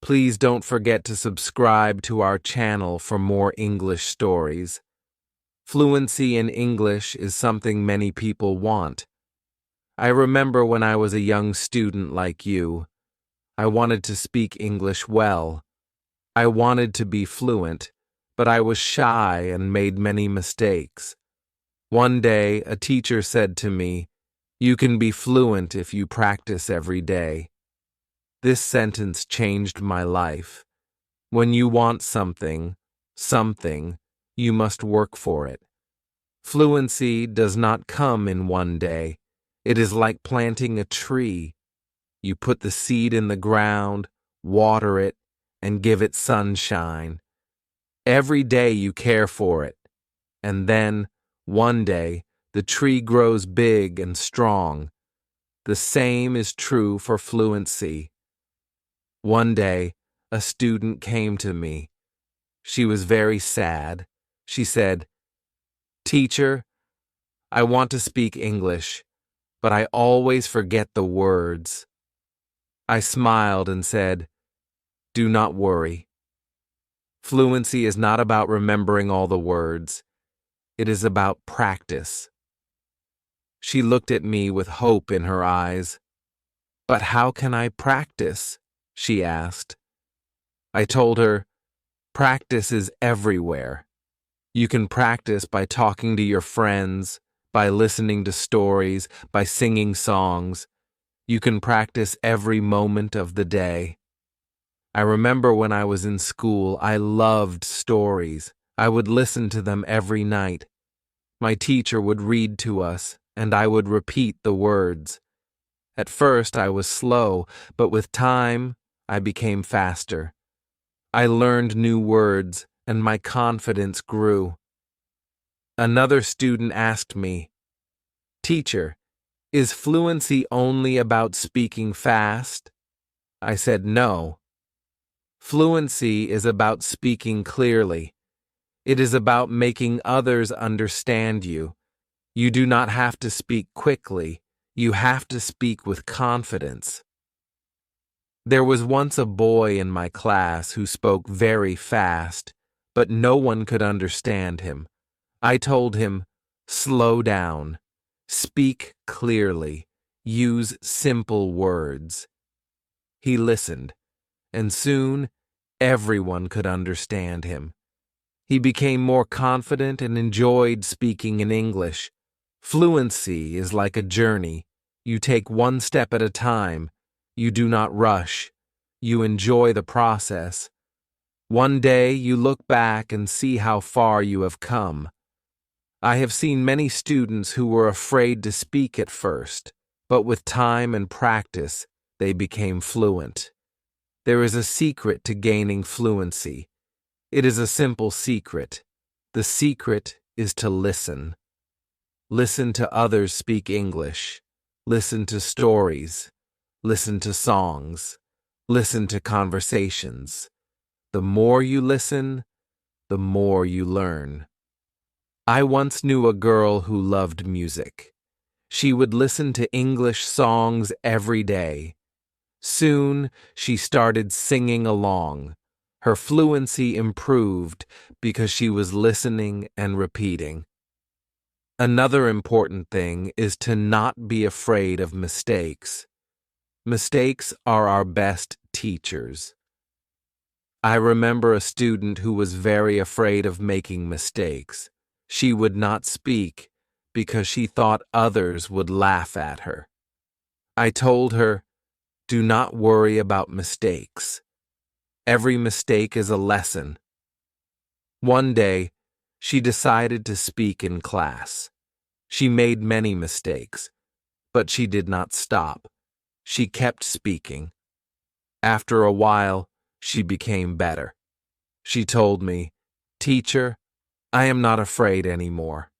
Please don't forget to subscribe to our channel for more English stories. Fluency in English is something many people want. I remember when I was a young student like you, I wanted to speak English well. I wanted to be fluent, but I was shy and made many mistakes. One day, a teacher said to me, "You can be fluent if you practice every day." This sentence changed my life. When you want something, you must work for it. Fluency does not come in one day. It is like planting a tree. You put the seed in the ground, water it, and give it sunshine. Every day you care for it, and then, one day, the tree grows big and strong. The same is true for fluency. One day, a student came to me. She was very sad. She said, "Teacher, I want to speak English, but I always forget the words." I smiled and said, "Do not worry. Fluency is not about remembering all the words. It is about practice." She looked at me with hope in her eyes. "But how can I practice?" she asked. I told her, "Practice is everywhere. You can practice by talking to your friends, by listening to stories, by singing songs. You can practice every moment of the day." I remember when I was in school, I loved stories. I would listen to them every night. My teacher would read to us, and I would repeat the words. At first, I was slow, but with time, I became faster. I learned new words, and my confidence grew. Another student asked me, "Teacher, is fluency only about speaking fast?" I said no. Fluency is about speaking clearly. It is about making others understand you. You do not have to speak quickly. You have to speak with confidence. There was once a boy in my class who spoke very fast, but no one could understand him. I told him, "Slow down. Speak clearly. Use simple words." He listened, and soon everyone could understand him. He became more confident and enjoyed speaking in English. Fluency is like a journey. You take one step at a time. You do not rush. You enjoy the process. One day you look back and see how far you have come. I have seen many students who were afraid to speak at first, but with time and practice, they became fluent. There is a secret to gaining fluency. It is a simple secret. The secret is to listen. Listen to others speak English. Listen to stories. Listen to songs. Listen to conversations. The more you listen, the more you learn. I once knew a girl who loved music. She would listen to English songs every day. Soon, she started singing along. Her fluency improved because she was listening and repeating. Another important thing is to not be afraid of mistakes. Mistakes are our best teachers. I remember a student who was very afraid of making mistakes. She would not speak because she thought others would laugh at her. I told her, "Do not worry about mistakes. Every mistake is a lesson." One day, she decided to speak in class. She made many mistakes, but she did not stop. She kept speaking. After a while, she became better. She told me, "Teacher, I am not afraid anymore."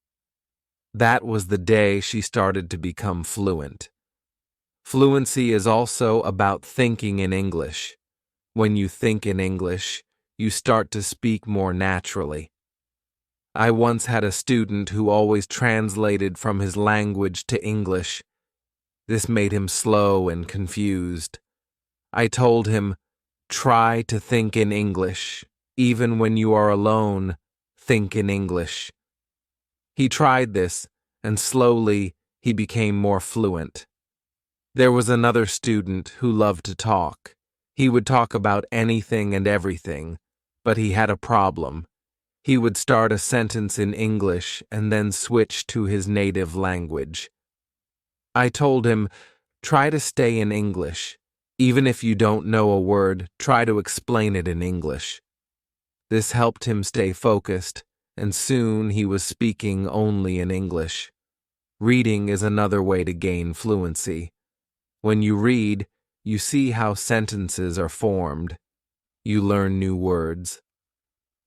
That was the day she started to become fluent. Fluency is also about thinking in English. When you think in English, you start to speak more naturally. I once had a student who always translated from his language to English. This made him slow and confused. I told him, Try to think in English. Even when you are alone, think in English. He tried this, and slowly he became more fluent. There was another student who loved to talk. He would talk about anything and everything, but he had a problem. He would start a sentence in English and then switch to his native language. I told him, try to stay in English. Even if you don't know a word, try to explain it in English. This helped him stay focused, and soon he was speaking only in English. Reading is another way to gain fluency. When you read, you see how sentences are formed. You learn new words.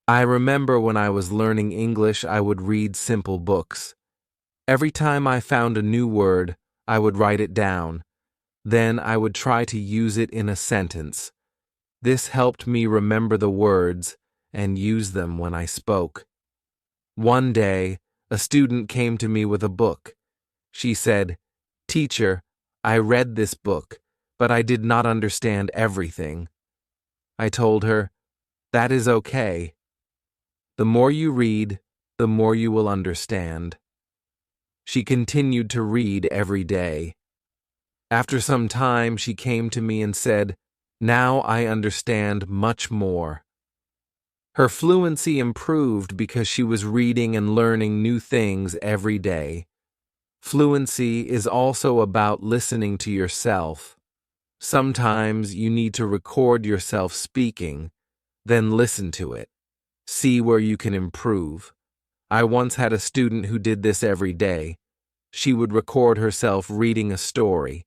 I remember when I was learning English, I would read simple books. Every time I found a new word, I would write it down. Then I would try to use it in a sentence. This helped me remember the words and use them when I spoke. One day, a student came to me with a book. She said, "Teacher, I read this book, but I did not understand everything." I told her, "That is okay. The more you read, the more you will understand." She continued to read every day. After some time, she came to me and said, "Now I understand much more." Her fluency improved because she was reading and learning new things every day. Fluency is also about listening to yourself. Sometimes you need to record yourself speaking, then listen to it. See where you can improve. I once had a student who did this every day. She would record herself reading a story.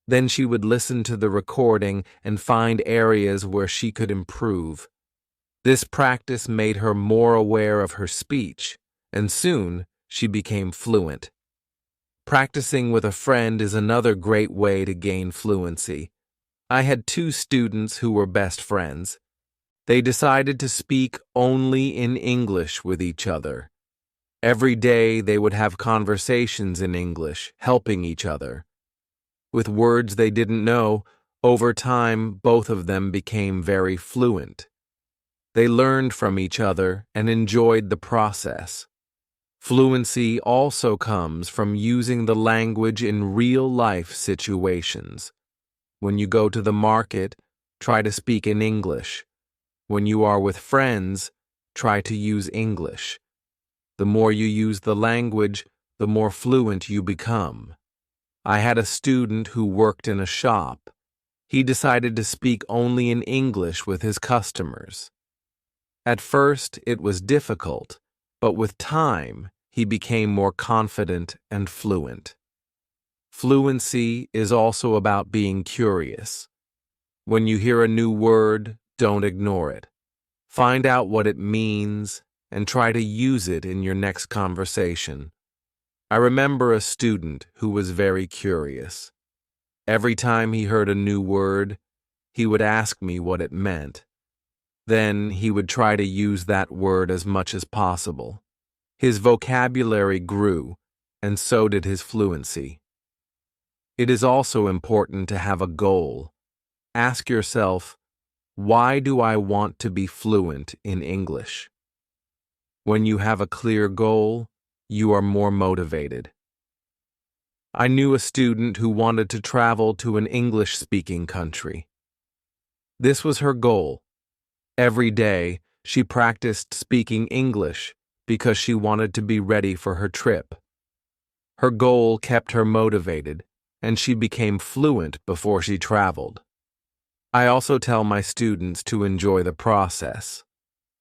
Then she would listen to the recording and find areas where she could improve. This practice made her more aware of her speech, and soon she became fluent. Practicing with a friend is another great way to gain fluency. I had two students who were best friends. They decided to speak only in English with each other. Every day they would have conversations in English, helping each other. With words they didn't know, over time both of them became very fluent. They learned from each other and enjoyed the process. Fluency also comes from using the language in real-life situations. When you go to the market, try to speak in English. When you are with friends, try to use English. The more you use the language, the more fluent you become. I had a student who worked in a shop. He decided to speak only in English with his customers. At first, it was difficult, but with time, he became more confident and fluent. Fluency is also about being curious. When you hear a new word, don't ignore it. Find out what it means and try to use it in your next conversation. I remember a student who was very curious. Every time he heard a new word, he would ask me what it meant. Then he would try to use that word as much as possible. His vocabulary grew, and so did his fluency. It is also important to have a goal. Ask yourself, why do I want to be fluent in English? When you have a clear goal, you are more motivated. I knew a student who wanted to travel to an English-speaking country. This was her goal. Every day, she practiced speaking English because she wanted to be ready for her trip. Her goal kept her motivated, and she became fluent before she traveled. I also tell my students to enjoy the process.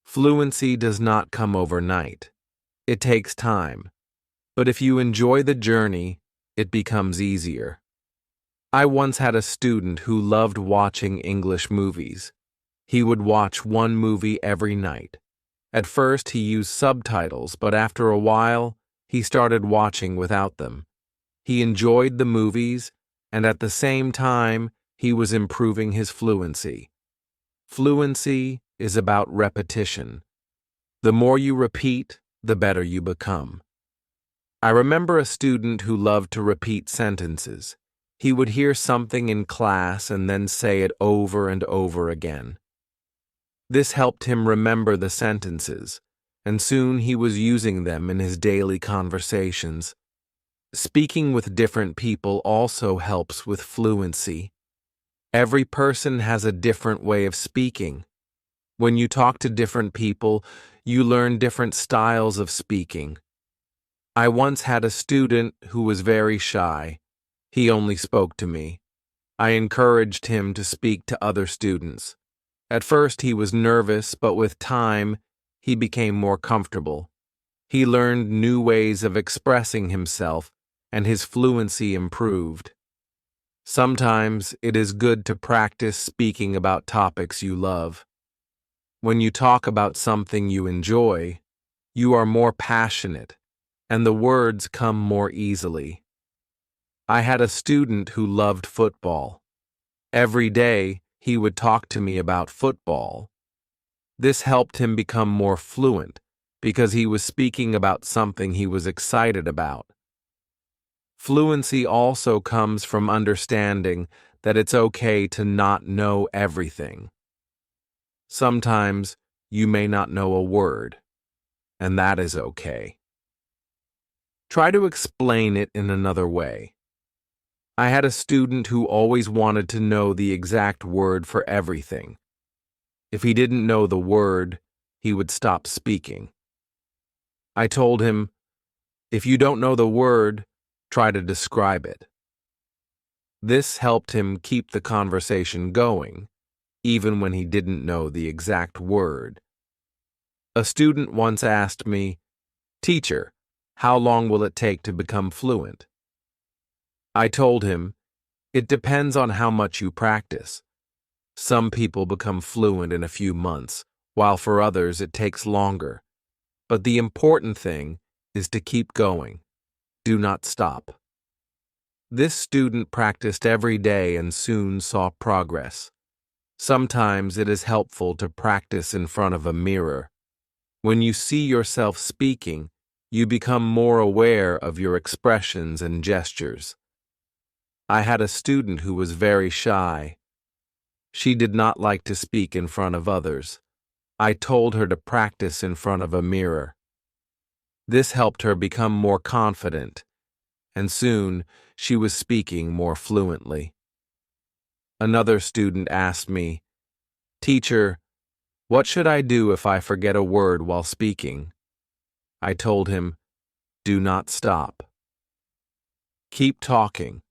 Fluency does not come overnight. It takes time. But if you enjoy the journey, it becomes easier. I once had a student who loved watching English movies. He would watch one movie every night. At first, he used subtitles, but after a while, he started watching without them. He enjoyed the movies, and at the same time, he was improving his fluency. Fluency is about repetition. The more you repeat, the better you become. I remember a student who loved to repeat sentences. He would hear something in class and then say it over and over again. This helped him remember the sentences, and soon he was using them in his daily conversations. Speaking with different people also helps with fluency. Every person has a different way of speaking. When you talk to different people, you learn different styles of speaking. I once had a student who was very shy. He only spoke to me. I encouraged him to speak to other students. At first he was nervous, but with time, he became more comfortable. He learned new ways of expressing himself, and his fluency improved. Sometimes it is good to practice speaking about topics you love. When you talk about something you enjoy, you are more passionate, and the words come more easily. I had a student who loved football. Every day, he would talk to me about football. This helped him become more fluent because he was speaking about something he was excited about. Fluency also comes from understanding that it's okay to not know everything. Sometimes you may not know a word, and that is okay. Try to explain it in another way. I had a student who always wanted to know the exact word for everything. If he didn't know the word, he would stop speaking. I told him, if you don't know the word, try to describe it. This helped him keep the conversation going, even when he didn't know the exact word. A student once asked me, "Teacher, how long will it take to become fluent?" I told him, it depends on how much you practice. Some people become fluent in a few months, while for others it takes longer. But the important thing is to keep going. Do not stop. This student practiced every day and soon saw progress. Sometimes it is helpful to practice in front of a mirror. When you see yourself speaking, you become more aware of your expressions and gestures. I had a student who was very shy. She did not like to speak in front of others. I told her to practice in front of a mirror. This helped her become more confident, and soon she was speaking more fluently. Another student asked me, "Teacher, what should I do if I forget a word while speaking?" I told him, "Do not stop. Keep talking.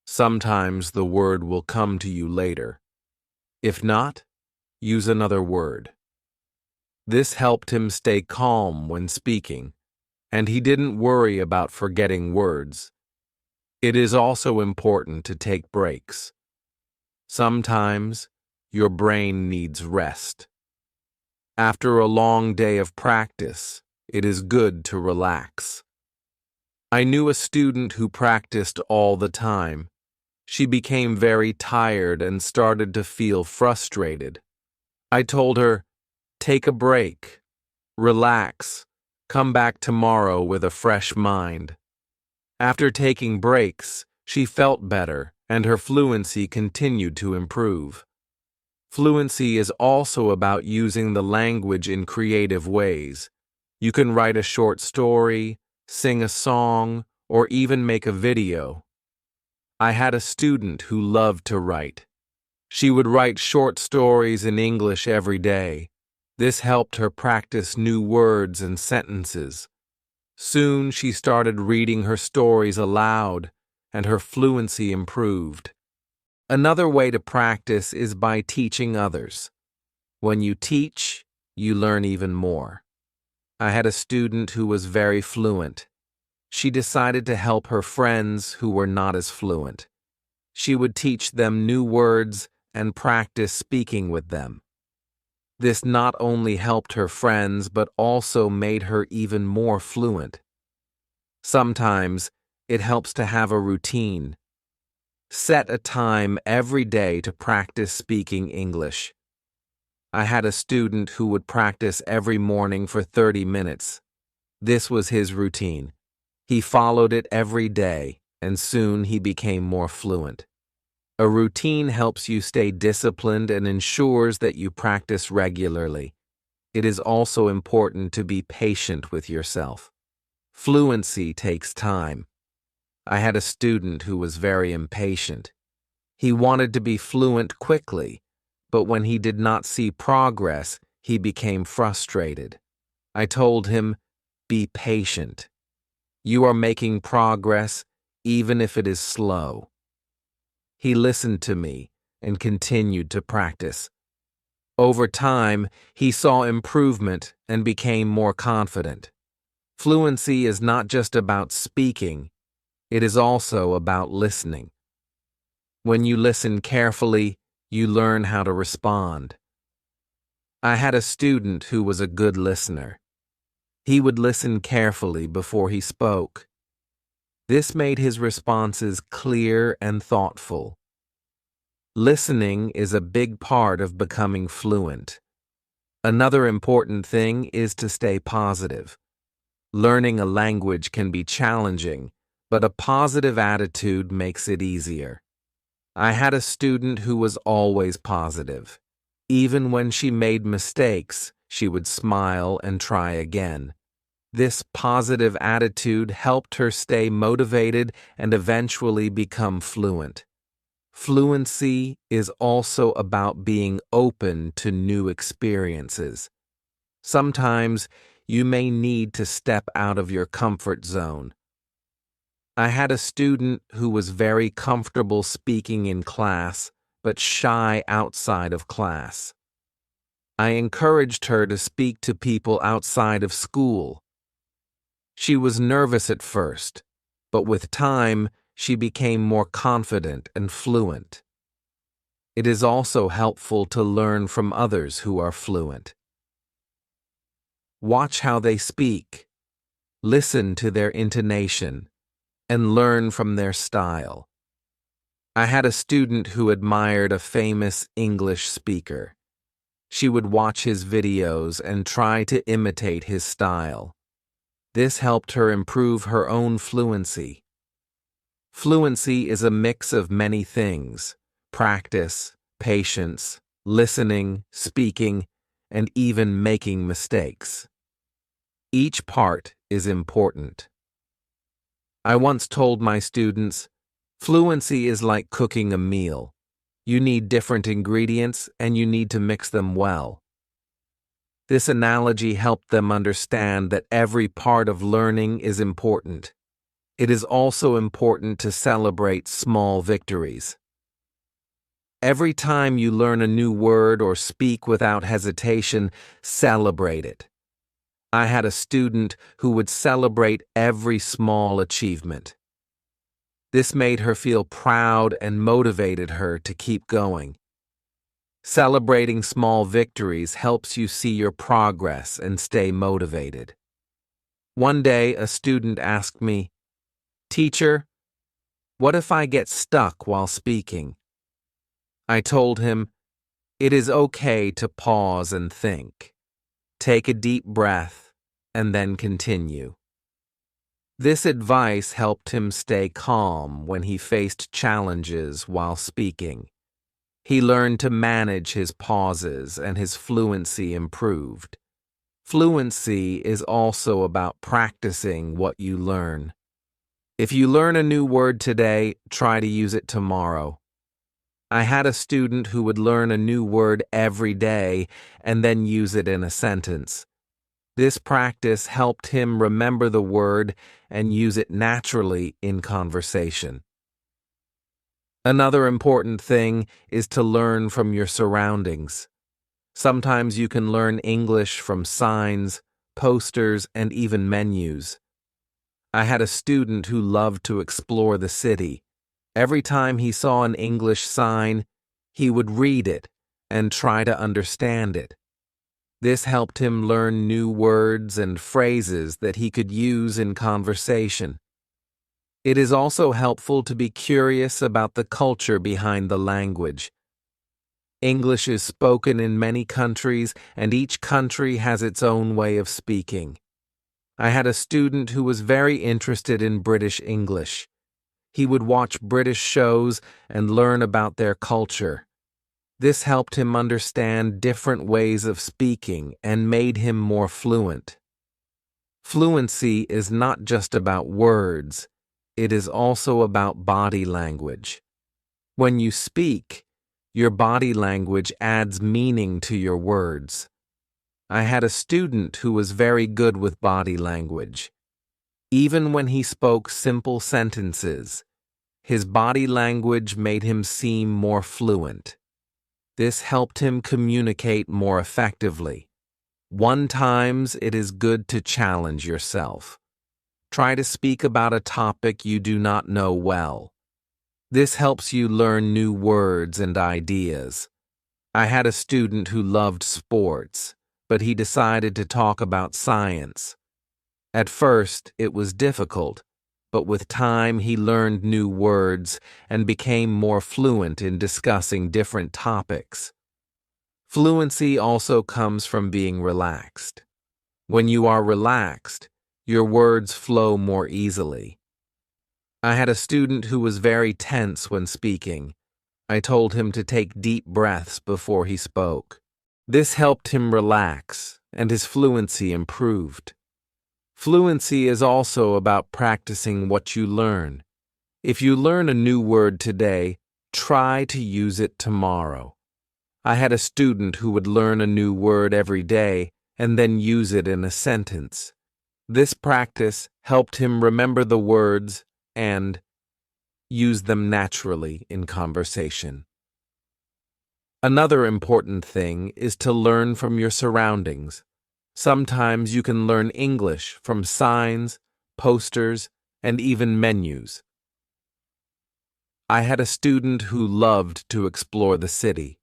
Sometimes the word will come to you later. If not, use another word." This helped him stay calm when speaking, and he didn't worry about forgetting words. It is also important to take breaks. Sometimes your brain needs rest. After a long day of practice, it is good to relax. I knew a student who practiced all the time. She became very tired and started to feel frustrated. I told her, "Take a break, relax, come back tomorrow with a fresh mind." After taking breaks, she felt better and her fluency continued to improve. Fluency is also about using the language in creative ways. You can write a short story, sing a song, or even make a video. I had a student who loved to write. She would write short stories in English every day. This helped her practice new words and sentences. Soon she started reading her stories aloud, and her fluency improved. Another way to practice is by teaching others. When you teach, you learn even more. I had a student who was very fluent. She decided to help her friends who were not as fluent. She would teach them new words and practice speaking with them. This not only helped her friends but also made her even more fluent. Sometimes it helps to have a routine. Set a time every day to practice speaking English. I had a student who would practice every morning for 30 minutes. This was his routine. He followed it every day. and soon he became more fluent. A routine helps you stay disciplined and ensures that you practice regularly. It is also important to be patient with yourself. Fluency takes time. I had a student who was very impatient. He wanted to be fluent quickly, but when he did not see progress, he became frustrated. I told him, "Be patient. You are making progress, even if it is slow." He listened to me and continued to practice. Over time, he saw improvement and became more confident. Fluency is not just about speaking, it is also about listening. When you listen carefully, you learn how to respond. I had a student who was a good listener. He would listen carefully before he spoke. This made his responses clear and thoughtful. Listening is a big part of becoming fluent. Another important thing is to stay positive. Learning a language can be challenging, but a positive attitude makes it easier. I had a student who was always positive. Even when she made mistakes, she would smile and try again. This positive attitude helped her stay motivated and eventually become fluent. Fluency is also about being open to new experiences. Sometimes you may need to step out of your comfort zone. I had a student who was very comfortable speaking in class, but shy outside of class. I encouraged her to speak to people outside of school. She was nervous at first, but with time, she became more confident and fluent. It is also helpful to learn from others who are fluent. Watch how they speak, listen to their intonation, and learn from their style. I had a student who admired a famous English speaker. She would watch his videos and try to imitate his style. This helped her improve her own fluency. Fluency is a mix of many things: practice, patience, listening, speaking, and even making mistakes. Each part is important. I once told my students, fluency is like cooking a meal. You need different ingredients and you need to mix them well. This analogy helped them understand that every part of learning is important. It is also important to celebrate small victories. Every time you learn a new word or speak without hesitation, celebrate it. I had a student who would celebrate every small achievement. This made her feel proud and motivated her to keep going. Celebrating small victories helps you see your progress and stay motivated. One day, a student asked me, "Teacher, what if I get stuck while speaking?" I told him, "It is okay to pause and think. Take a deep breath and then continue." This advice helped him stay calm when he faced challenges while speaking. He learned to manage his pauses and his fluency improved. Fluency is also about practicing what you learn. If you learn a new word today, try to use it tomorrow. I had a student who would learn a new word every day and then use it in a sentence. This practice helped him remember the word and use it naturally in conversation. Another important thing is to learn from your surroundings. Sometimes you can learn English from signs, posters, and even menus. I had a student who loved to explore the city. Every time he saw an English sign, he would read it and try to understand it. This helped him learn new words and phrases that he could use in conversation. It is also helpful to be curious about the culture behind the language. English is spoken in many countries, and each country has its own way of speaking. I had a student who was very interested in British English. He would watch British shows and learn about their culture. This helped him understand different ways of speaking and made him more fluent. Fluency is not just about words, it is also about body language. When you speak, your body language adds meaning to your words. I had a student who was very good with body language. Even when he spoke simple sentences, his body language made him seem more fluent. This helped him communicate more effectively. Sometimes it is good to challenge yourself. Try to speak about a topic you do not know well. This helps you learn new words and ideas. I had a student who loved sports, but he decided to talk about science. At first, it was difficult, but with time he learned new words and became more fluent in discussing different topics. Fluency also comes from being relaxed. When you are relaxed, your words flow more easily. I had a student who was very tense when speaking. I told him to take deep breaths before he spoke. This helped him relax, and his fluency improved. Fluency is also about practicing what you learn. If you learn a new word today, try to use it tomorrow. I had a student who would learn a new word every day and then use it in a sentence. This practice helped him remember the words and use them naturally in conversation. Another important thing is to learn from your surroundings. Sometimes you can learn English from signs, posters, and even menus. I had a student who loved to explore the city.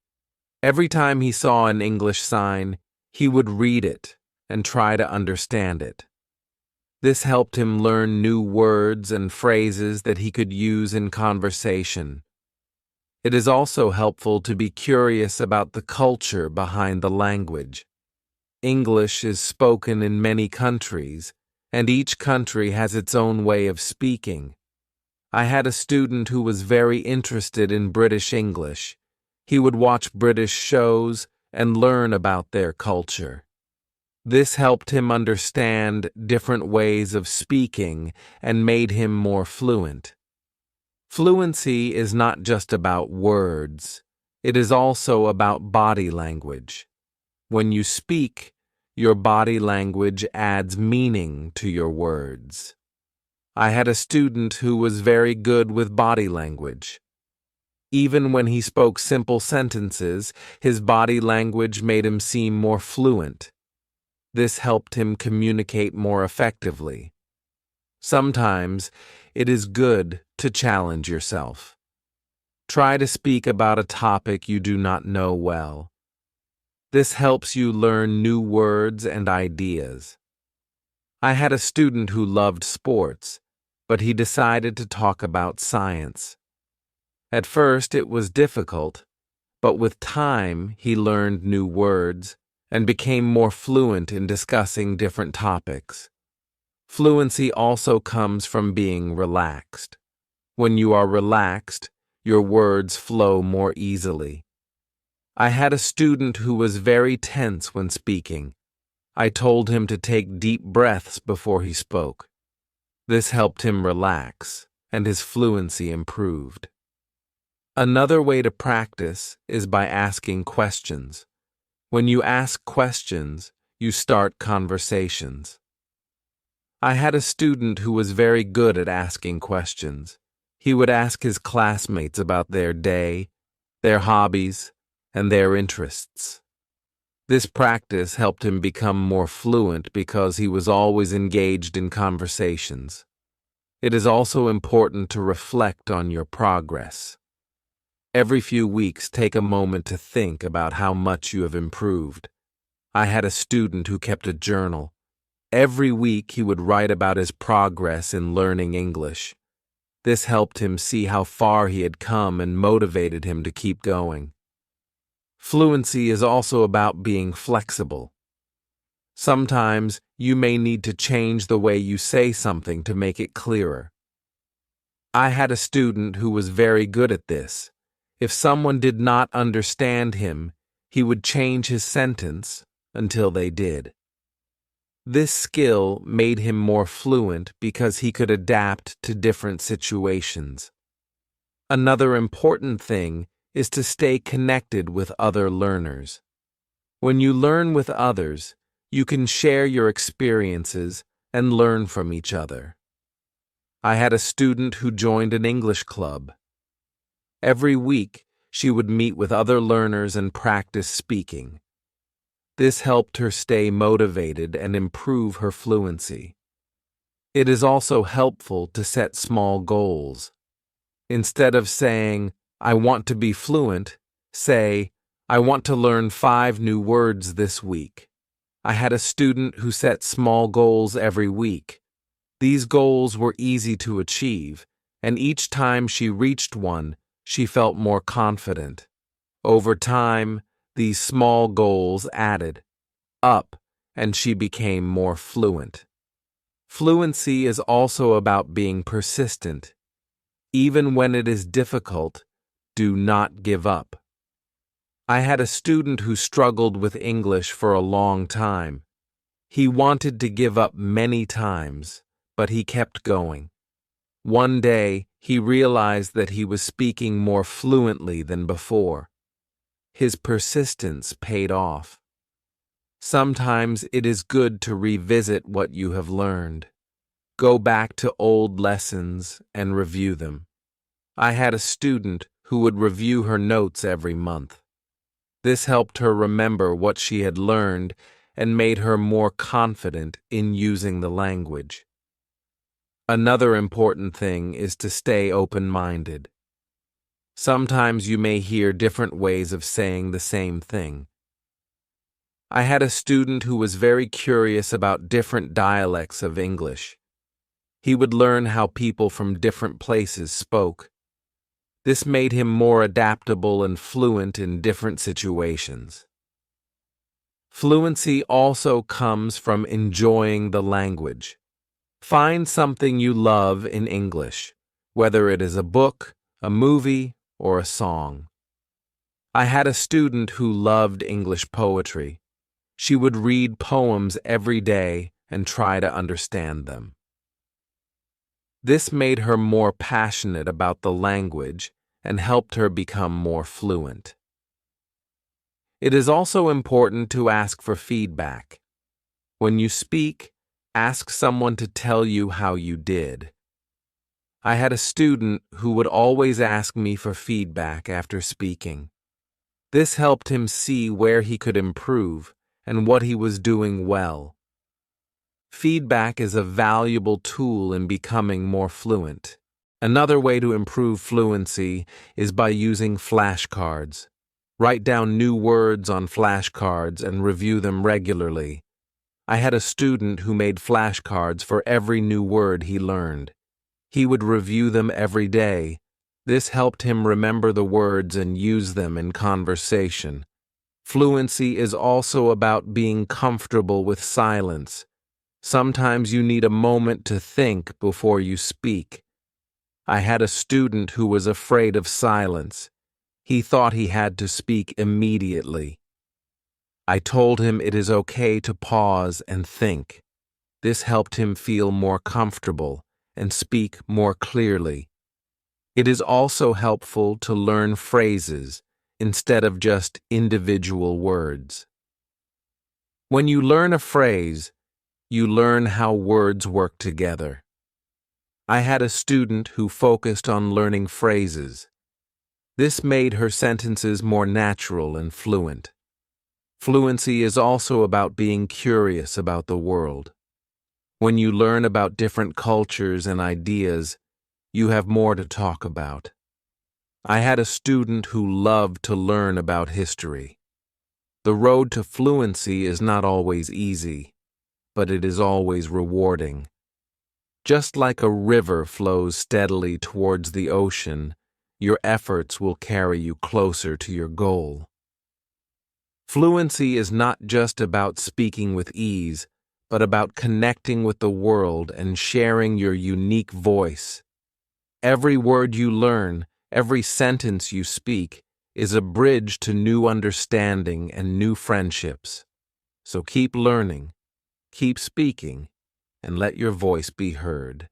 Every time he saw an English sign, he would read it and try to understand it. This helped him learn new words and phrases that he could use in conversation. It is also helpful to be curious about the culture behind the language. English is spoken in many countries, and each country has its own way of speaking. I had a student who was very interested in British English. He would watch British shows and learn about their culture. This helped him understand different ways of speaking and made him more fluent. Fluency is not just about words. It is also about body language. When you speak, your body language adds meaning to your words. I had a student who was very good with body language. Even when he spoke simple sentences, his body language made him seem more fluent. This helped him communicate more effectively. Sometimes it is good to challenge yourself. Try to speak about a topic you do not know well. This helps you learn new words and ideas. I had a student who loved sports, but he decided to talk about science. At first it was difficult, but with time he learned new words and became more fluent in discussing different topics. Fluency also comes from being relaxed. When you are relaxed, your words flow more easily. I had a student who was very tense when speaking. I told him to take deep breaths before he spoke. This helped him relax, and his fluency improved. Another way to practice is by asking questions. When you ask questions, you start conversations. I had a student who was very good at asking questions. He would ask his classmates about their day, their hobbies, and their interests. This practice helped him become more fluent because he was always engaged in conversations. It is also important to reflect on your progress. Every few weeks, take a moment to think about how much you have improved. I had a student who kept a journal. Every week he would write about his progress in learning English. This helped him see how far he had come and motivated him to keep going. Fluency is also about being flexible. Sometimes you may need to change the way you say something to make it clearer. I had a student who was very good at this. If someone did not understand him, he would change his sentence until they did. This skill made him more fluent because he could adapt to different situations. Another important thing is to stay connected with other learners. When you learn with others, you can share your experiences and learn from each other. I had a student who joined an English club. Every week, she would meet with other learners and practice speaking. This helped her stay motivated and improve her fluency. It is also helpful to set small goals. Instead of saying, "I want to be fluent," say, "I want to learn 5 new words this week." I had a student who set small goals every week. These goals were easy to achieve, and each time she reached one, she felt more confident. Over time, these small goals added up, and she became more fluent. Fluency is also about being persistent. Even when it is difficult, do not give up. I had a student who struggled with English for a long time. He wanted to give up many times, but he kept going. One day, he realized that he was speaking more fluently than before. His persistence paid off. Sometimes it is good to revisit what you have learned. Go back to old lessons and review them. I had a student who would review her notes every month. This helped her remember what she had learned and made her more confident in using the language. Another important thing is to stay open-minded. Sometimes you may hear different ways of saying the same thing. I had a student who was very curious about different dialects of English. He would learn how people from different places spoke. This made him more adaptable and fluent in different situations. Fluency also comes from enjoying the language. Find something you love in English, whether it is a book, a movie, or a song. I had a student who loved English poetry. She would read poems every day and try to understand them. This made her more passionate about the language and helped her become more fluent. It is also important to ask for feedback. When you speak, ask someone to tell you how you did. I had a student who would always ask me for feedback after speaking. This helped him see where he could improve and what he was doing well. Feedback is a valuable tool in becoming more fluent. Another way to improve fluency is by using flashcards. Write down new words on flashcards and review them regularly. I had a student who made flashcards for every new word he learned. He would review them every day. This helped him remember the words and use them in conversation. Fluency is also about being comfortable with silence. Sometimes you need a moment to think before you speak. I had a student who was afraid of silence. He thought he had to speak immediately. I told him it is okay to pause and think. This helped him feel more comfortable and speak more clearly. It is also helpful to learn phrases instead of just individual words. When you learn a phrase, you learn how words work together. I had a student who focused on learning phrases. This made her sentences more natural and fluent. Fluency is also about being curious about the world. When you learn about different cultures and ideas, you have more to talk about. I had a student who loved to learn about history. The road to fluency is not always easy, but it is always rewarding. Just like a river flows steadily towards the ocean, your efforts will carry you closer to your goal. Fluency is not just about speaking with ease, but about connecting with the world and sharing your unique voice. Every word you learn, every sentence you speak, is a bridge to new understanding and new friendships. So keep learning, keep speaking, and let your voice be heard.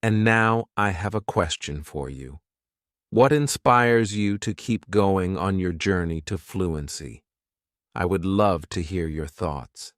And now I have a question for you. What inspires you to keep going on your journey to fluency? I would love to hear your thoughts.